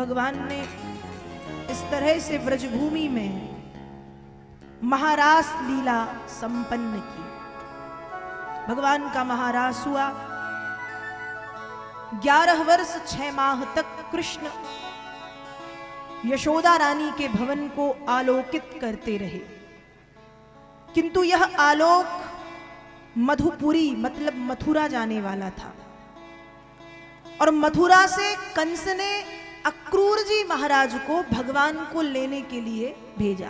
भगवान ने इस तरह से व्रजभूमि में महारास लीला संपन्न की। भगवान का महारास हुआ। 11 वर्ष 6 माह तक कृष्ण यशोदा रानी के भवन को आलोकित करते रहे, किंतु यह आलोक मधुपुरी मतलब मथुरा जाने वाला था। और मथुरा से कंस ने अक्रूर जी महाराज को भगवान को लेने के लिए भेजा।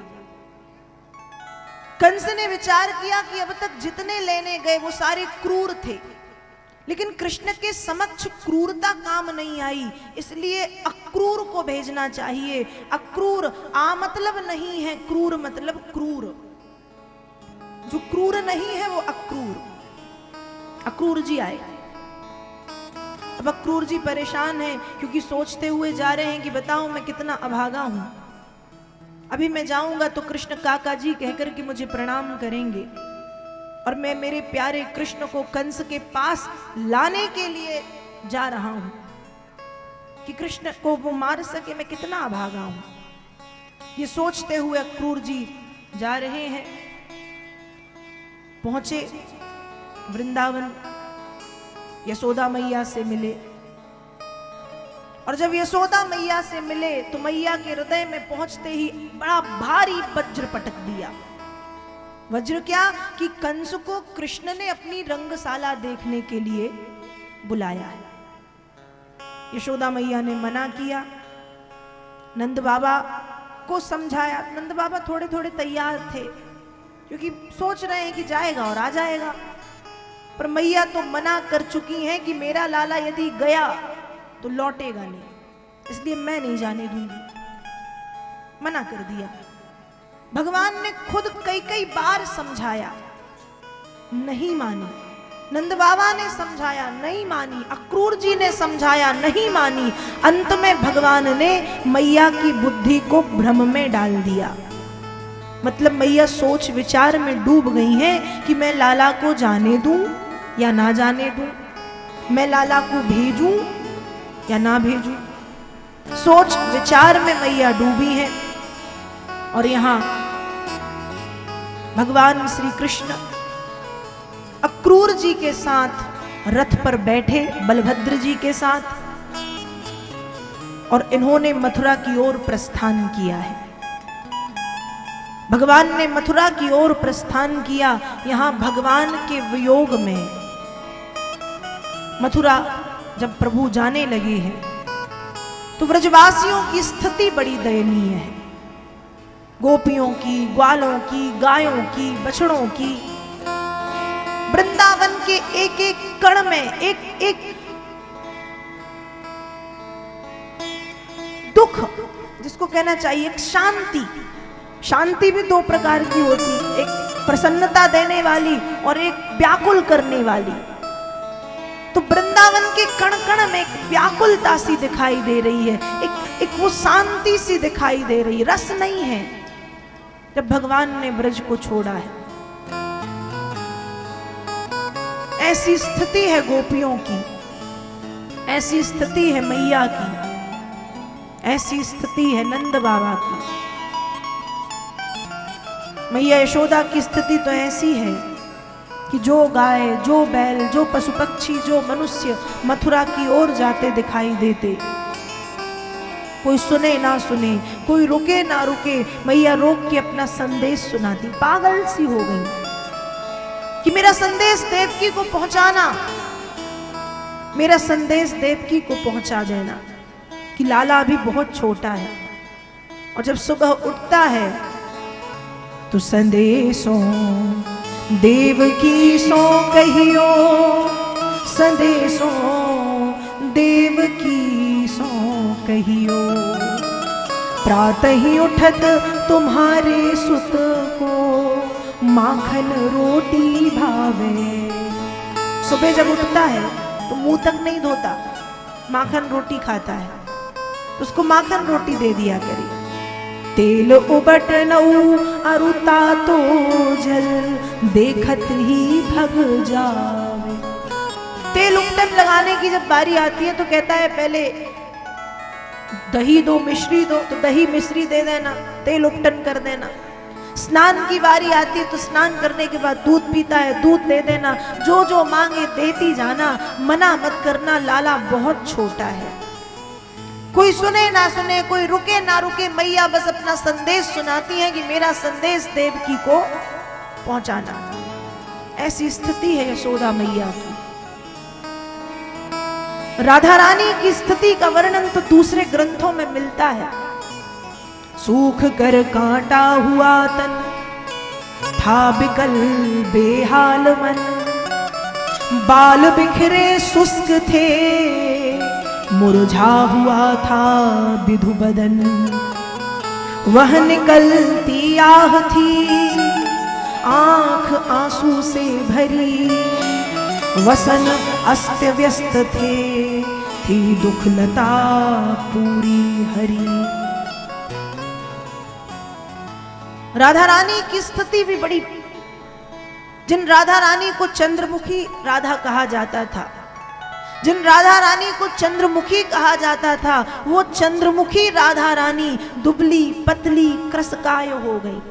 कंस ने विचार किया कि अब तक जितने लेने गए वो सारे क्रूर थे, लेकिन कृष्ण के समक्ष क्रूरता काम नहीं आई, इसलिए अक्रूर को भेजना चाहिए। अक्रूर आ मतलब नहीं है, क्रूर मतलब क्रूर, जो क्रूर नहीं है वो अक्रूर। अक्रूर जी आए। अब अक्रूर जी परेशान हैं, क्योंकि सोचते हुए जा रहे हैं कि बताओ मैं कितना अभागा हूं। अभी मैं जाऊंगा तो कृष्ण काका जी कहकर के मुझे प्रणाम करेंगे, और मैं मेरे प्यारे कृष्ण को कंस के पास लाने के लिए जा रहा हूं कि कृष्ण को वो मार सके। मैं कितना अभागा हूं, ये सोचते हुए अक्रूर जी जा रहे हैं। पहुंचे वृंदावन, यशोदा मैया से मिले, और जब यशोदा मैया से मिले तो मैया के हृदय में पहुंचते ही बड़ा भारी वज्र पटक दिया। वज्र क्या कि कंस को कृष्ण ने अपनी रंगशाला देखने के लिए बुलाया है। यशोदा मैया ने मना किया, नंद बाबा को समझाया। नंद बाबा थोड़े थोड़े तैयार थे, क्योंकि सोच रहे हैं कि जाएगा और आ जाएगा, पर मैया तो मना कर चुकी हैं कि मेरा लाला यदि गया तो लौटेगा नहीं, इसलिए मैं नहीं जाने दूंगी। मना कर दिया। भगवान ने खुद कई बार समझाया, नहीं मानी। नंद बाबा ने समझाया, नहीं मानी। अक्रूर जी ने समझाया, नहीं मानी। अंत में भगवान ने मैया की बुद्धि को भ्रम में डाल दिया। मतलब मैया सोच विचार में डूब गई हैं कि मैं लाला को जाने दूं या ना जाने दूं, मैं लाला को भेजूं या ना भेजूं। सोच विचार में मैया डूबी है। और यहां भगवान श्री कृष्ण अक्रूर जी के साथ रथ पर बैठे, बलभद्र जी के साथ, और इन्होंने मथुरा की ओर प्रस्थान किया है। भगवान ने मथुरा की ओर प्रस्थान किया। यहां भगवान के वियोग में मथुरा जब प्रभु जाने लगे हैं तो व्रजवासियों की स्थिति बड़ी दयनीय है। गोपियों की, ग्वालों की, गायों की, बछड़ों की, वृंदावन के एक एक कण में एक एक दुख, जिसको कहना चाहिए एक शांति। शांति भी 2 प्रकार की होती, एक प्रसन्नता देने वाली और एक व्याकुल करने वाली। तो वृंदावन के कण कण में एक व्याकुलता सी दिखाई दे रही है, एक वो शांति सी दिखाई दे रही है, रस नहीं है जब भगवान ने ब्रज को छोड़ा है। ऐसी स्थिति है गोपियों की, ऐसी स्थिति है मैया की, ऐसी स्थिति है नंद बाबा की। मैया यशोदा की स्थिति तो ऐसी है कि जो गाय, जो बैल, जो पशु पक्षी, जो मनुष्य मथुरा की ओर जाते दिखाई देते, कोई सुने ना सुने, कोई रुके ना रुके, मैया रोक के अपना संदेश सुनाती। पागल सी हो गई कि मेरा संदेश देवकी को पहुंचाना, मेरा संदेश देवकी को पहुंचा देना कि लाला अभी बहुत छोटा है। और जब सुबह उठता है तो संदेशों देवकी सो कहियो, संदेशों देवकी सो कहियो, प्रातः ही उठत तुम्हारे सुत को माखन रोटी भावे। सुबह जब उठता है तो मुंह तक नहीं धोता, माखन रोटी खाता है, तो उसको माखन रोटी दे दिया करिए। तेल उबट नऊ अरुता तो जल, देखत ही भग जावे। तेल उपटन लगाने की जब बारी आती है तो कहता है पहले दही दो, मिश्री दो, तो दही मिश्री दे देना, तेल उपटन कर देना। स्नान की बारी आती है तो स्नान करने के बाद दूध पीता है, दूध दे देना। जो जो मांगे देती जाना, मना मत करना, लाला बहुत छोटा है। कोई सुने ना सुने, कोई रुके ना रुके, मैया बस अपना संदेश सुनाती है कि मेरा संदेश देवकी को पहुंचाना। ऐसी स्थिति है यशोदा मैया की। राधा रानी की स्थिति का वर्णन तो दूसरे ग्रंथों में मिलता है। सूख कर कांटा हुआ तन, था बिकल बेहाल मन, बाल बिखरे शुष्क थे, मुरझा हुआ था विधु बदन। वह निकलती आह थी, आंख आंसू से भरी, वसन अस्त व्यस्त थे, थी दुखलता पूरी हरी। राधा रानी की स्थिति भी बड़ी, जिन राधा रानी को चंद्रमुखी राधा कहा जाता था, जिन राधा रानी को चंद्रमुखी कहा जाता था, वो चंद्रमुखी राधा रानी दुबली पतली कृशकाय हो गई।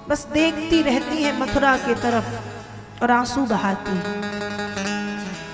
बस देखती रहती है मथुरा की तरफ और आंसू बहाती है।